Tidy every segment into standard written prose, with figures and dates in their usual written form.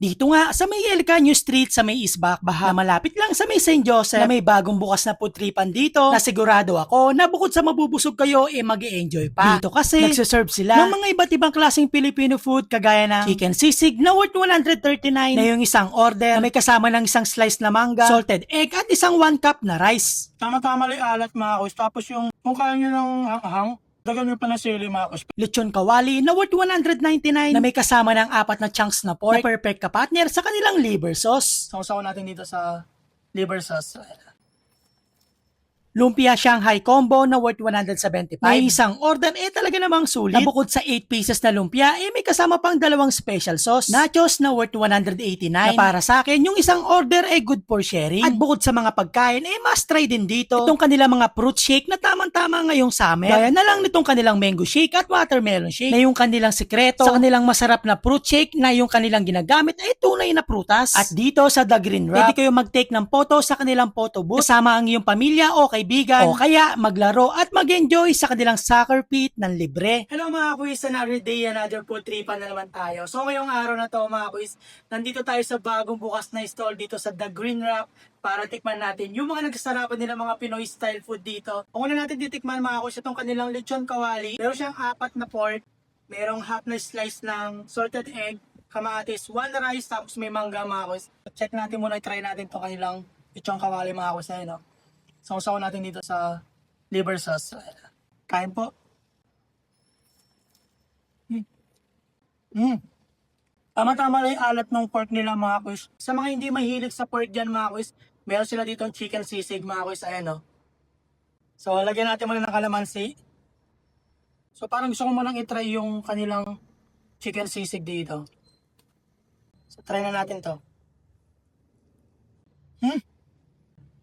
Dito nga sa may Ilocano Street sa may Isbak, Baha, malapit lang sa may St. Joseph na may bagong bukas na food tripan dito na sigurado ako na bukod sa mabubusog kayo mag-e-enjoy pa. Dito kasi nagsiserve sila ng mga iba't ibang klaseng Filipino food kagaya ng chicken sisig na worth 139 na yung isang order na may kasama ng isang slice na mangga, salted egg at isang 1 cup na rice. Tama-tama lang alat mga kus. Tapos yung kung kaya nyo ng hanghang, dagan nyo pa ng sili mga kus. Lechon kawali na worth 199 na may kasama ng 4 na chunks na pork na perfect ka-partner sa kanilang liver sauce. Sausawan natin dito sa liver sauce. Lumpia Shanghai combo na worth 175. May isang order talaga namang sulit. Na bukod sa 8 pieces na lumpia may kasama pang 2 special sauce. Nachos na worth 189. Na para sa akin yung isang order good for sharing. At bukod sa mga pagkain must try din dito itong kanilang mga fruit shake na tamang-tama ngayong summer. Gaya na lang nitong kanilang mango shake at watermelon shake na yung kanilang sikreto sa kanilang masarap na fruit shake na yung kanilang ginagamit tunay na prutas. At dito sa The Green Wrap, pwede kayo mag-take ng photo sa kanilang photo booth kasama ang iyong pamilya o kaibigan o kaya maglaro at mag-enjoy sa kanilang soccer pit ng libre. Hello mga quiz, another day, another food tripan na naman tayo. So ngayong araw na to mga quiz, nandito tayo sa bagong bukas na stall dito sa The Green Wrap para tikman natin yung mga nagsasarapan nila mga Pinoy style food dito. Kung una natin titikman mga quiz, itong kanilang lechon kawali. Meron siyang 4 na pork, merong half na slice ng salted egg, kamatis, 1 rice, tapos may mangga mga quiz. Check natin muna, try natin itong kanilang lechon kawali mga quiz. No? Sausawan natin dito sa liver sauce. Kain po. Tama-tama lang yung alat ng pork nila mga quiz. Sa mga hindi mahilig sa pork dyan mga quiz, meron sila dito ng chicken sisig mga quiz. Ayan o. So lagyan natin muna ng kalamansi. So parang gusto ko munang itry yung kanilang chicken sisig dito. So try na natin to.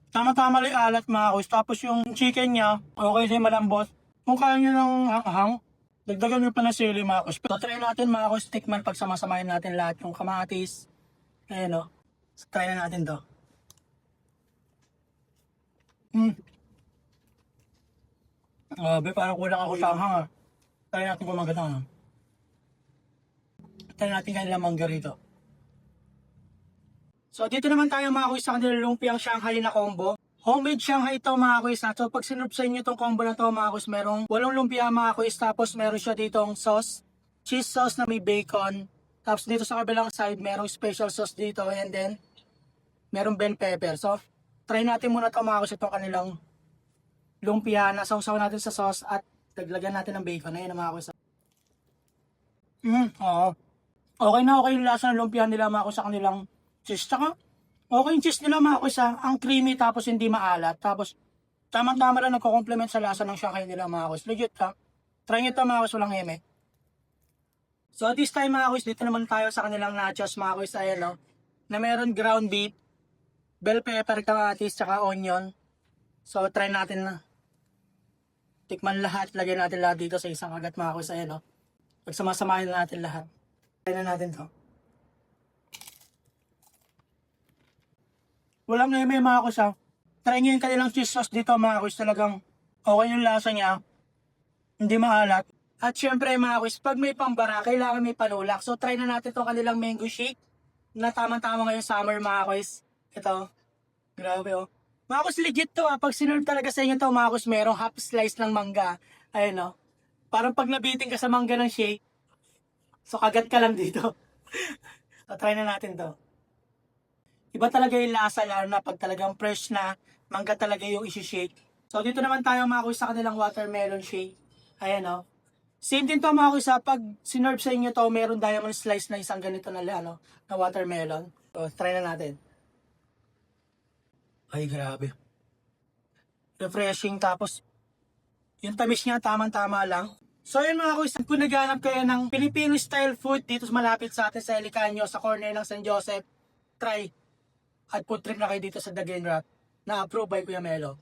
Tama-tama lang yung alat mga quiz. Tapos yung chicken niya, okay siya malambot. Kung kaya nyo ng hanghang, dagdagan nyo pa ng sili mga quiz. So try natin mga quiz, tikman pag samasamahin natin lahat yung kamatis. Ayan o. So try na natin to. Parang kulang ako sa hanghang. Try natin kung maganda. Try natin kanilang mangga rito. So dito naman tayo mga quiz sa kanilang lumpiang Shanghai na combo. Homemade Shanghai ito mga quiz. So pag sinup sa inyo itong combo na ito mga quiz, merong 8 lumpia mga quiz. Tapos meron siya ditong sauce, cheese sauce na may bacon. Tapos dito sa kabilang side, merong special sauce dito. And then, merong bell pepper. So try natin muna ito mga quiz, itong kanilang lumpia na sausaw natin sa sauce at daglagan natin ng bacon. Ayan mga quiz. Oo. Okay na okay yung lasa ng lumpia nila mga quiz sa kanilang cheese. Tsaka, okay yung cheese nila mga quiz ang creamy tapos hindi maalat. Tapos, tamang-tama lang nagko-complement sa lasa ng Shanghai nila mga quiz. Legit ka. Try nyo ito mga quiz, walang eme. So, this time mga quiz, dito naman tayo sa kanilang nachos mga quiz. Ayan o. Na meron ground beef, bell pepper, kamatis, tsaka onion. So, try natin na. Tikman lahat. Lagyan natin lahat dito sa isang kagat mga quiz. Ayan o. Pagsamasamahin natin lahat. Try na natin to. Walang eme mga quiz ha. Try nyo yung kanilang cheese sauce dito mga quiz. Talagang okay yung lasa niya. Hindi maalat. At syempre mga quiz, pag may pambara, kailangan may panulak. So try na natin itong kanilang mango shake. Na tamang-tama ngayong summer mga quiz. Ito. Grabe oh. Mga quiz legit to ha. Pag sinerve talaga sa inyo to mga quiz, merong half slice ng mangga. Ayun oh. Parang pag nabiting ka sa mangga ng shake, so kagat ka lang dito. So try na natin to. Iba talaga yung lasa, lalo na pag talagang fresh na mangga talaga yung isi-shake. So dito naman tayo mga quiz sa kanilang watermelon shake. Ayan o. Same din to mga quiz ha. Pag sinerve sa inyo to, meron diamond slice na isang ganito na, na watermelon. So try na natin. Ay grabe. Refreshing tapos yung tamis niya tamang-tama lang. So yun mga quiz, kung naghanap kayo ng Filipino style food dito malapit sa atin sa Ilocano, sa corner ng St. Joseph, try at food trip na kayo dito sa The Green Wrap na approved by Kuya Melo.